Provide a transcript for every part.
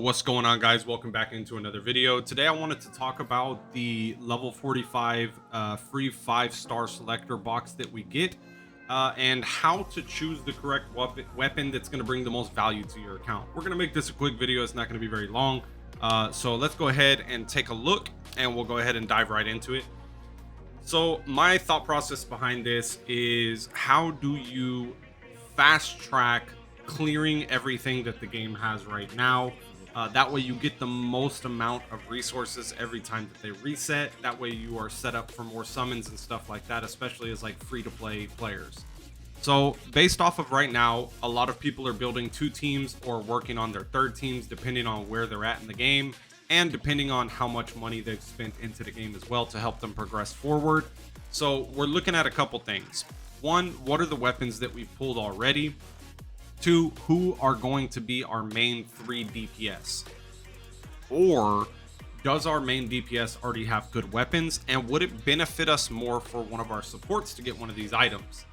What's going on, guys? Welcome back into another video. Today I wanted to talk about the level 45 free 5-star selector box that we get, and how to choose the correct weapon that's going to bring the most value to your account. We're going to make this a quick video. It's not going to be very long, so let's go ahead and take a look, and we'll go ahead and dive right into it. So my thought process behind this is, how do you fast track clearing everything that the game has right now? That way you get the most amount of resources every time that they reset. That way you are set up for more summons and stuff like that, especially as like free to play players. So based off of right now, a lot of people are building 2 teams or working on their 3rd teams, depending on where they're at in the game and depending on how much money they've spent into the game as well to help them progress forward. So we're looking at a couple things. 1, what are the weapons that we've pulled already? 2, who are going to be our main 3 DPS? Or does our main DPS already have good weapons, and would it benefit us more for one of our supports to get one of these items?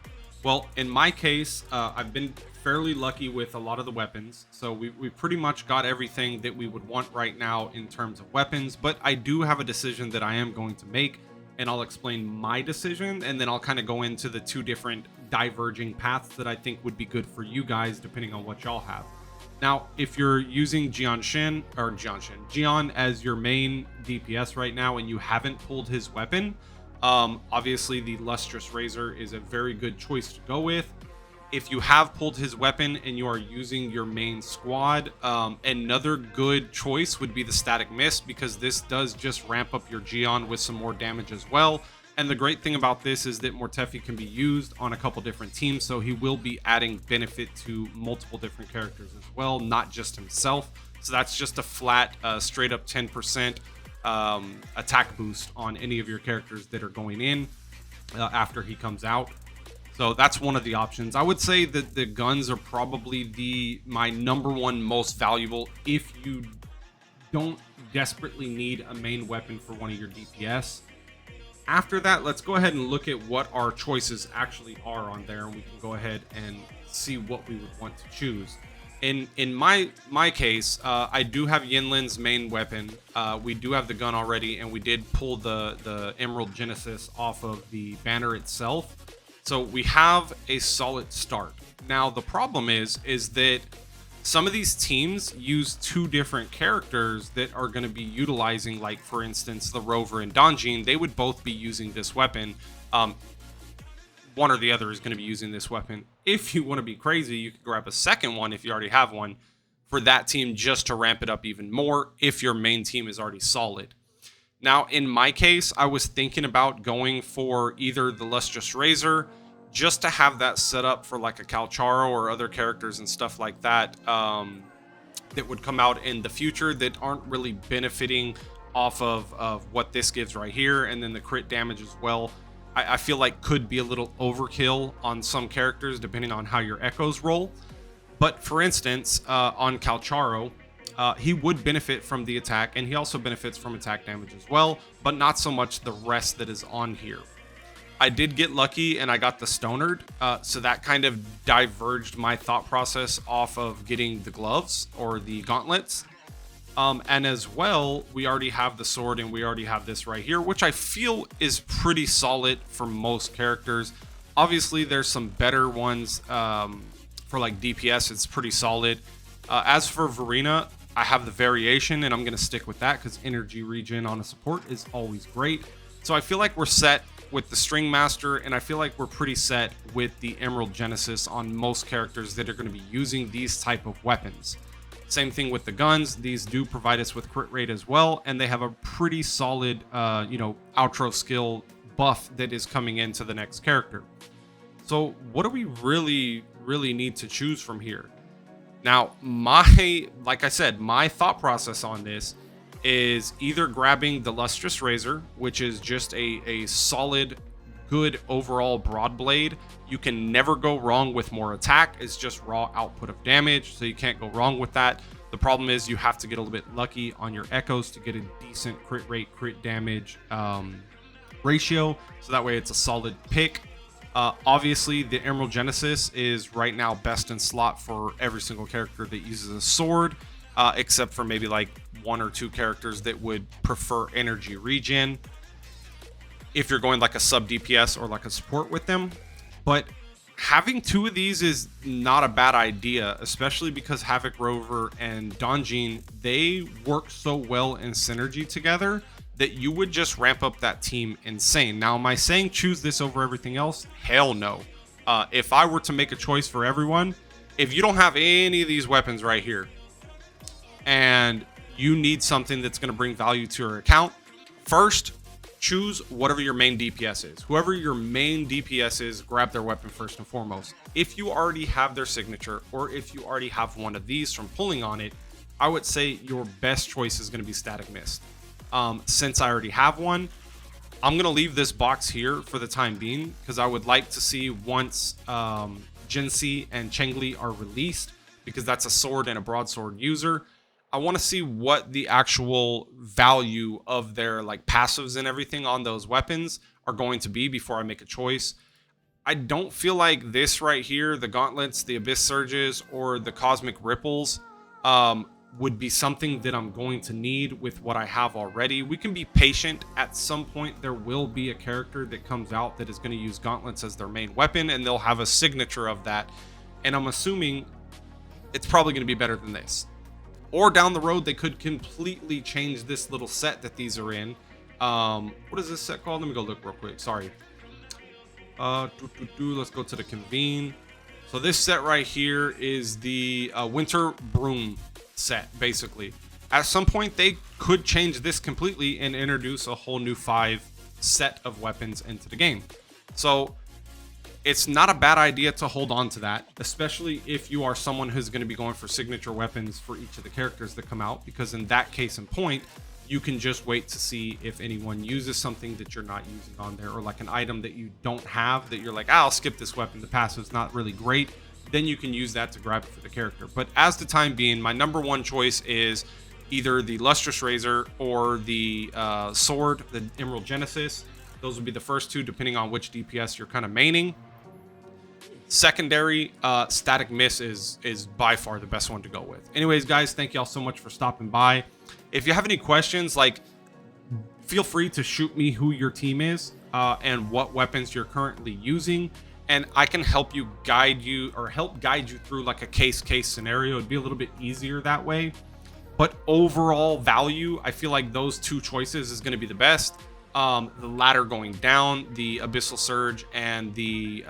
Well, in my case, I've been fairly lucky with a lot of the weapons, so we pretty much got everything that we would want right now in terms of weapons, but I do have a decision that I am going to make, and I'll explain my decision, and then I'll kind of go into the 2 different diverging paths that I think would be good for you guys depending on what y'all have. Now, if you're using Jian as your main DPS right now and you haven't pulled his weapon, obviously the Lustrous Razor is a very good choice to go with. If you have pulled his weapon and you are using your main squad, another good choice would be the Static Mist, because this does just ramp up your Jian with some more damage as well. And the great thing about this is that Mortefi can be used on a couple different teams, so he will be adding benefit to multiple different characters as well, not just himself. So that's just a flat, straight up 10% attack boost on any of your characters that are going in after he comes out. So that's one of the options. I would say that the guns are probably my number 1 most valuable if you don't desperately need a main weapon for one of your DPS. After that, let's go ahead and look at what our choices actually are on there, and we can go ahead and see what we would want to choose. In my case, I do have Yinlin's main weapon. We do have the gun already, and we did pull the Emerald Genesis off of the banner itself. So we have a solid start. Now the problem is that some of these teams use 2 different characters that are going to be utilizing, like for instance the Rover and Donjin. They would both be using this weapon. One or the other is going to be using this weapon. If you want to be crazy, you could grab a second one if you already have one for that team, just to ramp it up even more if your main team is already solid. Now, in my case, I was thinking about going for either the Lustrous Razor, just to have that set up for like a Calcharo or other characters and stuff like that, that would come out in the future that aren't really benefiting off of what this gives right here. And then the crit damage as well, I feel like could be a little overkill on some characters depending on how your echoes roll. But for instance, on Calcharo, he would benefit from the attack, and he also benefits from attack damage as well, but not so much the rest that is on here. I did get lucky and I got the Stonard, so that kind of diverged my thought process off of getting the gloves or the gauntlets. And as well, we already have the sword, and we already have this right here, which I feel is pretty solid for most characters. Obviously, there's some better ones for like DPS. It's pretty solid. As for Verina, I have the variation, and I'm going to stick with that because energy regen on a support is always great. So I feel like we're set with the String Master, and I feel like we're pretty set with the Emerald Genesis on most characters that are going to be using these type of weapons. Same thing with the guns. These do provide us with crit rate as well, and they have a pretty solid outro skill buff that is coming into the next character. So what do we really need to choose from here? Now, like I said, my thought process on this is either grabbing the Lustrous Razor, which is just a solid, good overall broad blade. You can never go wrong with more attack. It's just raw output of damage, so you can't go wrong with that. The problem is you have to get a little bit lucky on your echoes to get a decent crit rate, crit damage ratio, so that way it's a solid pick. Obviously, the Emerald Genesis is right now best in slot for every single character that uses a sword. except for maybe like 1 or 2 characters that would prefer energy regen if you're going like a sub DPS or like a support with them. But having 2 of these is not a bad idea, especially because Havoc Rover and Donjin, they work so well in synergy together that you would just ramp up that team insane. Now, am I saying choose this over everything else? Hell no. If I were to make a choice for everyone, if you don't have any of these weapons right here and you need something that's going to bring value to your account, first choose whatever your main DPS is. Whoever your main DPS is, grab their weapon first and foremost. If you already have their signature, or if you already have one of these from pulling on it, I would say your best choice is going to be Static Mist. Since I already have one, I'm going to leave this box here for the time being, because I would like to see once Jinxie and Cheng-Li are released, because that's a sword and a broadsword user, I want to see what the actual value of their like passives and everything on those weapons are going to be before I make a choice. I don't feel like this right here, the gauntlets, the abyss surges, or the cosmic ripples, would be something that I'm going to need with what I have already. We can be patient. At some point, there will be a character that comes out that is going to use gauntlets as their main weapon, and they'll have a signature of that. And I'm assuming it's probably going to be better than this. Or down the road, they could completely change this little set that these are in. What is this set called? Let me go look real quick. Sorry. Let's go to the convene. So this set right here is the Winter Broom set, basically. At some point, they could change this completely and introduce a whole new 5 set of weapons into the game. So it's not a bad idea to hold on to that, especially if you are someone who's going to be going for signature weapons for each of the characters that come out, because in that case in point, you can just wait to see if anyone uses something that you're not using on there, or like an item that you don't have that you're like, I'll skip this weapon, the passive's not really great. Then you can use that to grab it for the character. But as the time being, my number 1 choice is either the Lustrous Razor or the sword, the Emerald Genesis. Those would be the first 2, depending on which DPS you're kind of maining. Secondary, Static Mist is by far the best one to go with. Anyways, guys, thank y'all so much for stopping by. If you have any questions, like, feel free to shoot me who your team is and what weapons you're currently using, and I can help you guide you, or help guide you through like a case scenario. It'd be a little bit easier that way. But overall value, I feel like those 2 choices is going to be the best. The ladder going down, the Abyssal Surge and the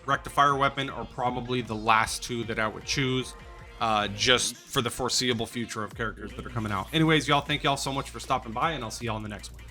Rectifier weapon are probably the last 2 that I would choose, just for the foreseeable future of characters that are coming out. Anyways, y'all, thank y'all so much for stopping by, and I'll see y'all in the next one.